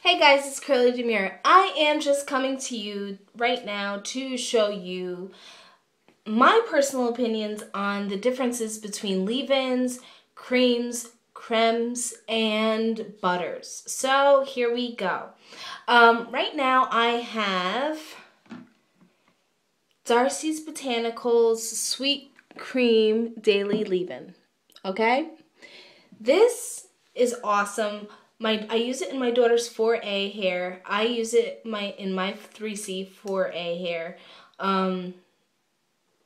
Hey guys, it's Curly Demure. I am just coming to you right now to show you my personal opinions on the differences between leave-ins, creams, cremes, and butters. So here we go. Right now I have Darcy's Botanicals Sweet Cream Daily Leave-In. Okay? This is awesome. I use it in my daughter's 4A hair. I use it in my 3C 4A hair.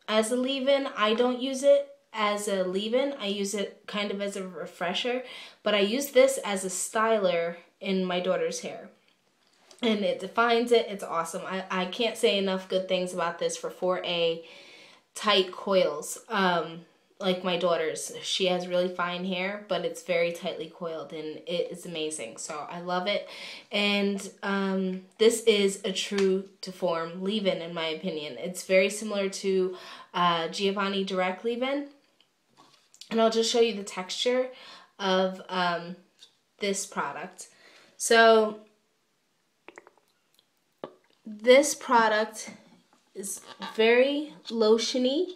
As a leave-in, I don't use it as a leave-in. I use it kind of as a refresher, but I use this as a styler in my daughter's hair. And it defines it. It's awesome. I can't say enough good things about this for 4A tight coils. Like my daughter's. She has really fine hair, but it's very tightly coiled, and it is amazing. So I love it. And this is a true to form leave-in, in my opinion. It's very similar to Giovanni Direct leave-in. And I'll just show you the texture of this product. So this product is very lotiony.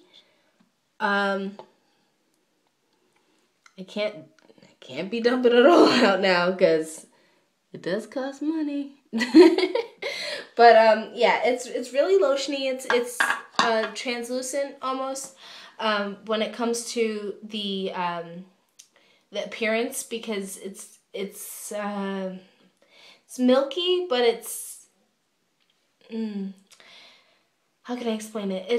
I can't be dumping it all out now because it does cost money. But yeah, it's really lotiony. It's translucent almost when it comes to the appearance, because it's milky, but it's how can I explain it?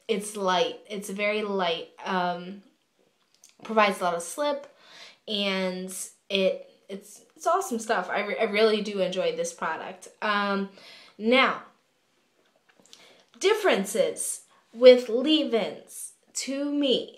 It's light. It's very light. Provides a lot of slip, and it's awesome stuff. I really do enjoy this product. Now, differences with leave-ins to me.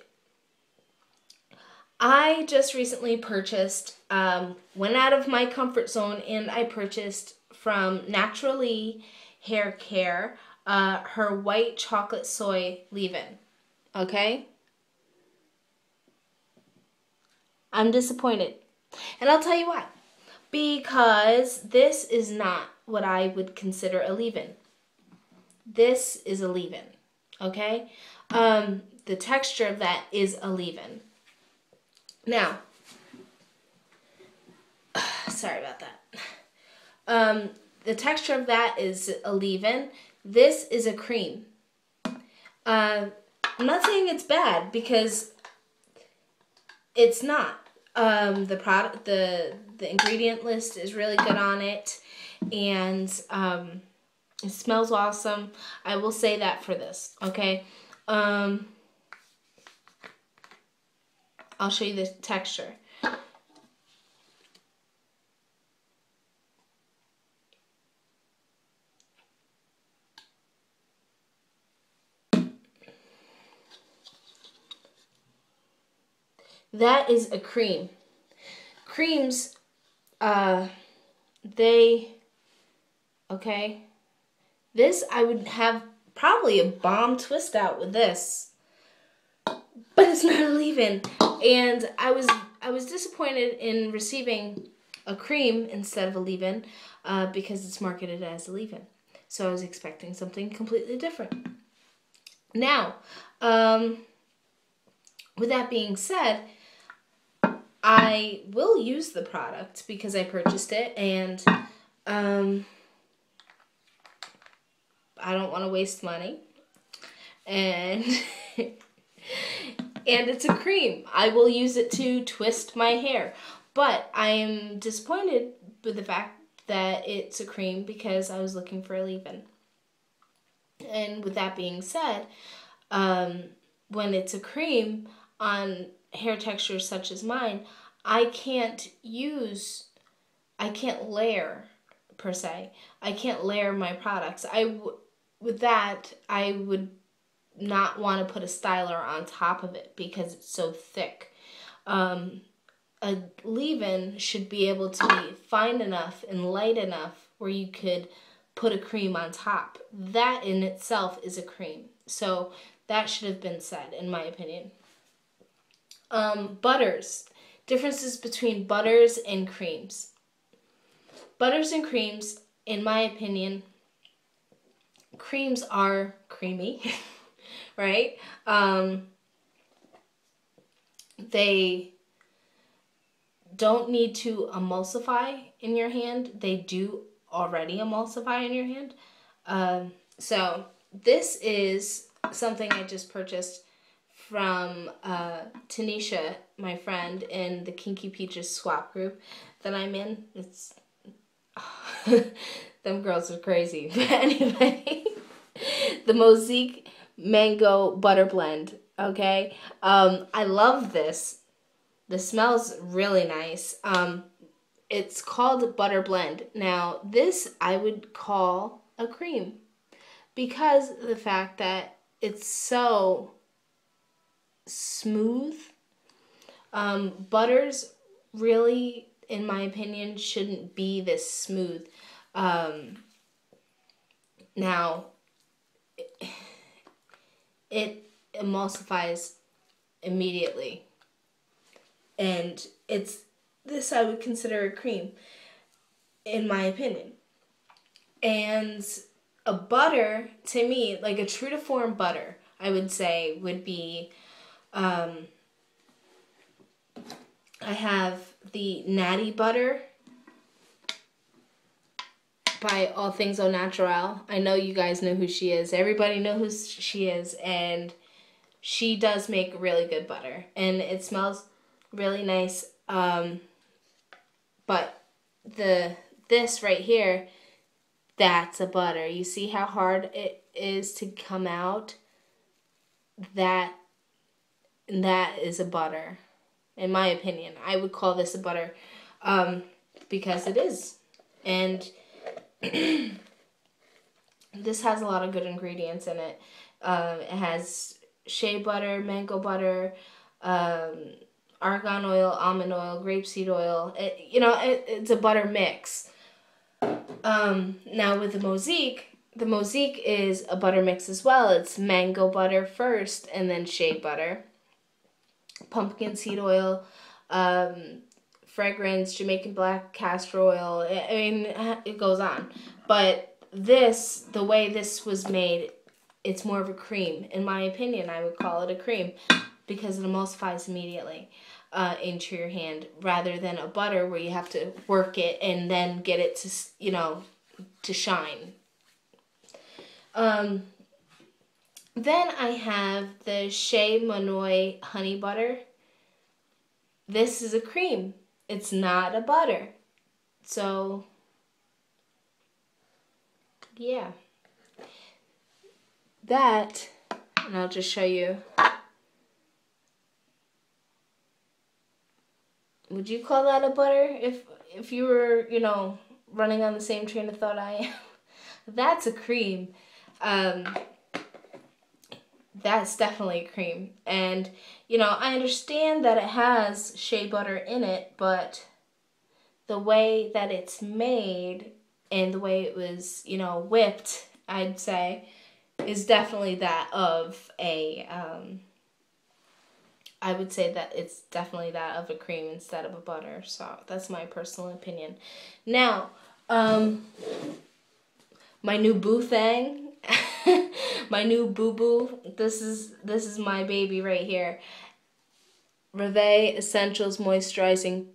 I just recently purchased, went out of my comfort zone, and I purchased from Naturally Hair Care her white chocolate soy leave-in. Okay? I'm disappointed. And I'll tell you why. Because this is not what I would consider a leave-in. This is a leave-in. Okay? The texture of that is a leave-in. Now, sorry about that. The texture of that is a leave-in. This is a cream. I'm not saying it's bad, because it's not. The ingredient list is really good on it, and it smells awesome. I will say that for this. Okay. I'll show you the texture. That is a cream. Creams, okay. This, I would have probably a bomb twist out with this. But it's not a leave-in. And I was disappointed in receiving a cream instead of a leave-in, because it's marketed as a leave-in. So I was expecting something completely different. Now, with that being said, I will use the product because I purchased it, and I don't want to waste money. And and it's a cream. I will use it to twist my hair. But I am disappointed with the fact that it's a cream, because I was looking for a leave-in. And with that being said, when it's a cream on hair textures such as mine, I can't layer, per se. I can't layer my products. With that, I would not want to put a styler on top of it because it's so thick. A leave-in should be able to be fine enough and light enough where you could put a cream on top. That in itself is a cream. So that should have been said, in my opinion. Butters. Differences between butters and creams. butters and creams, in my opinion, creams are creamy, right? They don't need to emulsify in your hand. They do already emulsify in your hand. So this is something I just purchased from Tanisha, my friend, in the Kinky Peaches swap group that I'm in. It's them girls are crazy. But anyway, the Mosaic Mango Butter Blend. Okay, I love this. The smell's really nice. It's called Butter Blend. Now, this I would call a cream because of the fact that it's so smooth. Butters really, in my opinion, shouldn't be this smooth. Now, it emulsifies immediately. And this I would consider a cream, in my opinion. And a butter, to me, like a true to form butter, I would say would be, I have the Natty Butter by All Things Au Naturel. I know you guys know who she is. Everybody knows who she is, and she does make really good butter, and it smells really nice. But this right here, that's a butter. You see how hard it is to come out? That is a butter. In my opinion, I would call this a butter, because it is. And this has a lot of good ingredients in it. It has shea butter, mango butter, argan oil, almond oil, grapeseed oil. It's a butter mix. Now with the Mosaic is a butter mix as well. It's mango butter first, and then shea butter, pumpkin seed oil, fragrance, Jamaican black castor oil. I mean, it goes on. But the way this was made, it's more of a cream. In my opinion, I would call it a cream because it emulsifies immediately into your hand, rather than a butter where you have to work it and then get it to, to shine. Then I have the Chez Monoi Honey Butter. This is a cream. It's not a butter. So, yeah. That, and I'll just show you. Would you call that a butter if you were, running on the same train of thought I am? That's a cream. That's definitely a cream. And, I understand that it has shea butter in it, but the way that it's made and the way it was, whipped, I'd say, is definitely that of I would say that it's definitely that of a cream instead of a butter. So that's my personal opinion. Now, my new boo thing, my new boo-boo, this is my baby right here. Reveille Essentials Moisturizing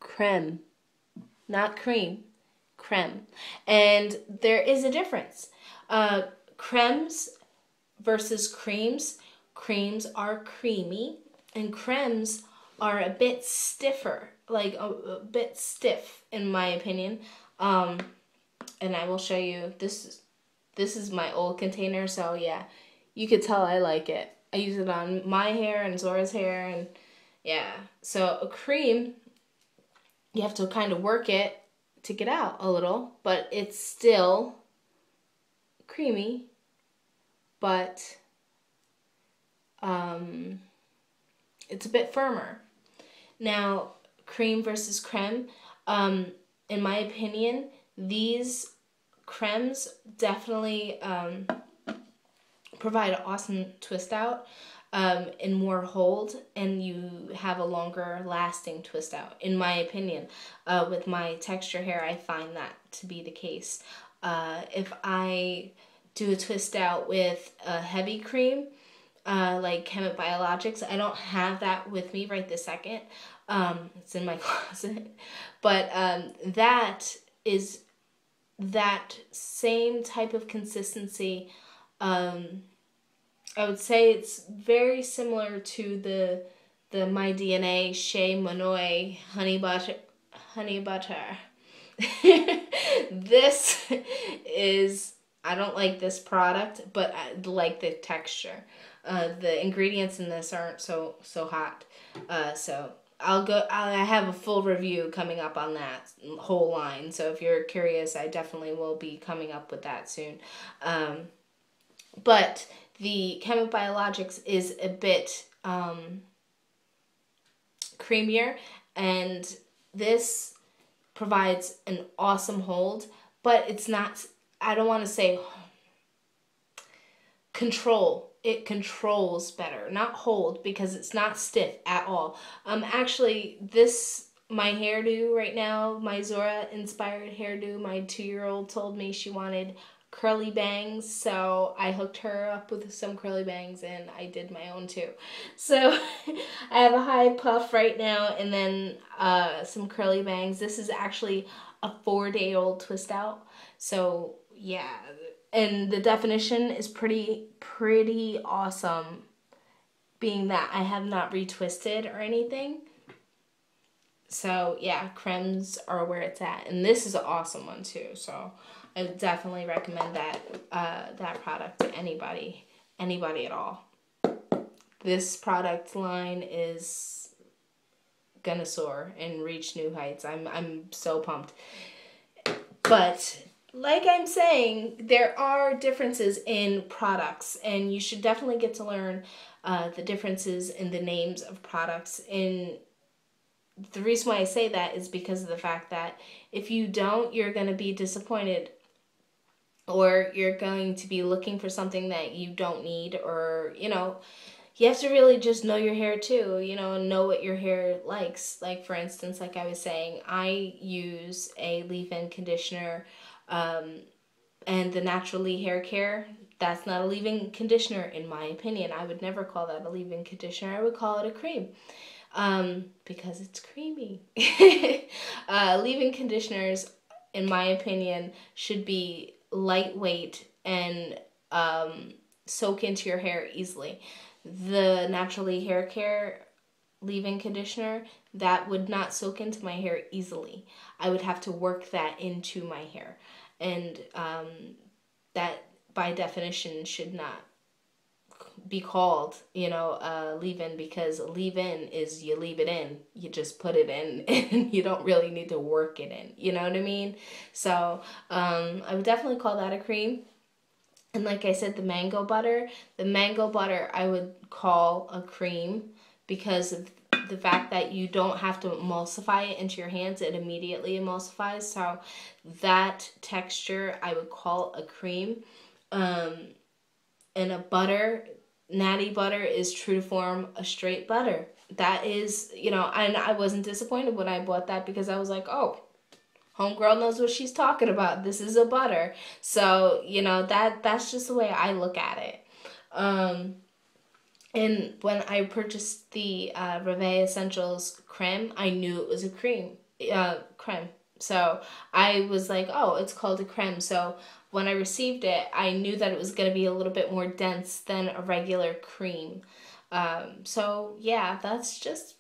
Creme. Not cream, creme. And there is a difference. Cremes versus creams. Creams are creamy, and cremes are a bit stiffer, like a bit stiff, in my opinion. And I will show you, this is my old container, so yeah, you could tell I like it. I use it on my hair and Zora's hair, and yeah. So a cream, you have to kind of work it to get out a little, but it's still creamy, but it's a bit firmer. Now, cream versus creme, in my opinion, these cremes definitely provide an awesome twist out. and more hold, and you have a longer lasting twist out, in my opinion. With my texture hair, I find that to be the case. If I do a twist out with a heavy cream, like Kemet Biologics, I don't have that with me right this second. It's in my closet. But that is that same type of consistency. I would say it's very similar to the My DNA Shea Monoe honey butter. This is, I don't like this product, but I like the texture. The ingredients in this aren't so hot. So I have a full review coming up on that whole line. So if you're curious, I definitely will be coming up with that soon. But the Kemet Biologics is a bit creamier, and this provides an awesome hold, but it's not, I don't want to say control. It controls better, not hold, because it's not stiff at all. Actually, my hairdo right now, my Zora inspired hairdo, my 2-year-old told me she wanted curly bangs, so I hooked her up with some curly bangs, and I did my own too. So I have a high puff right now, and then some curly bangs. This is actually a 4-day-old twist out, so yeah, and the definition is pretty awesome, being that I have not retwisted or anything. So yeah, cremes are where it's at, and this is an awesome one too. So I would definitely recommend that product to anybody at all. This product line is gonna soar and reach new heights. I'm so pumped. But like I'm saying, there are differences in products, and you should definitely get to learn the differences in the names of products. And the reason why I say that is because of the fact that if you don't, you're going to be disappointed, or you're going to be looking for something that you don't need, or, you have to really just know your hair too, know what your hair likes. Like, for instance, like I was saying, I use a leave-in conditioner, and the Naturally Hair Care, that's not a leave-in conditioner, in my opinion. I would never call that a leave-in conditioner. I would call it a cream, because it's creamy. Leave-in conditioners, in my opinion, should be lightweight and soak into your hair easily. The Naturally Hair Care leave-in conditioner, that would not soak into my hair easily. I would have to work that into my hair, and that by definition should not be called, leave-in, because leave-in is you leave it in, you just put it in, and you don't really need to work it in, you know what I mean? So I would definitely call that a cream. And like I said, the mango butter I would call a cream, because of the fact that you don't have to emulsify it into your hands. It immediately emulsifies. So that texture I would call a cream. And a butter, Natty butter, is true to form a straight butter. That is, and I wasn't disappointed when I bought that, because I was like, oh, homegirl knows what she's talking about. This is a butter. So, that's just the way I look at it. And when I purchased the Reveille Essentials creme, I knew it was a creme. So I was like, oh, it's called a creme. So when I received it, I knew that it was going to be a little bit more dense than a regular cream. So yeah, that's just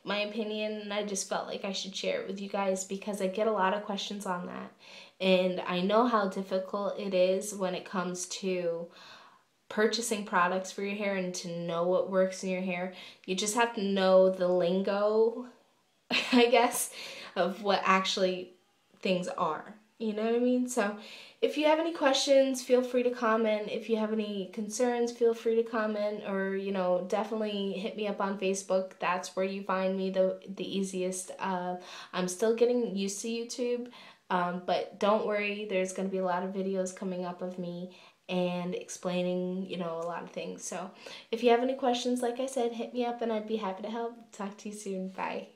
my opinion, and I just felt like I should share it with you guys, because I get a lot of questions on that, and I know how difficult it is when it comes to purchasing products for your hair and to know what works in your hair. You just have to know the lingo, I guess, of what actually things are. You know what I mean? So if you have any questions, feel free to comment. If you have any concerns, feel free to comment, or, definitely hit me up on Facebook. That's where you find me the easiest. I'm still getting used to YouTube, but don't worry, there's going to be a lot of videos coming up of me and explaining, you know, a lot of things. So if you have any questions, like I said, hit me up and I'd be happy to help. Talk to you soon. Bye.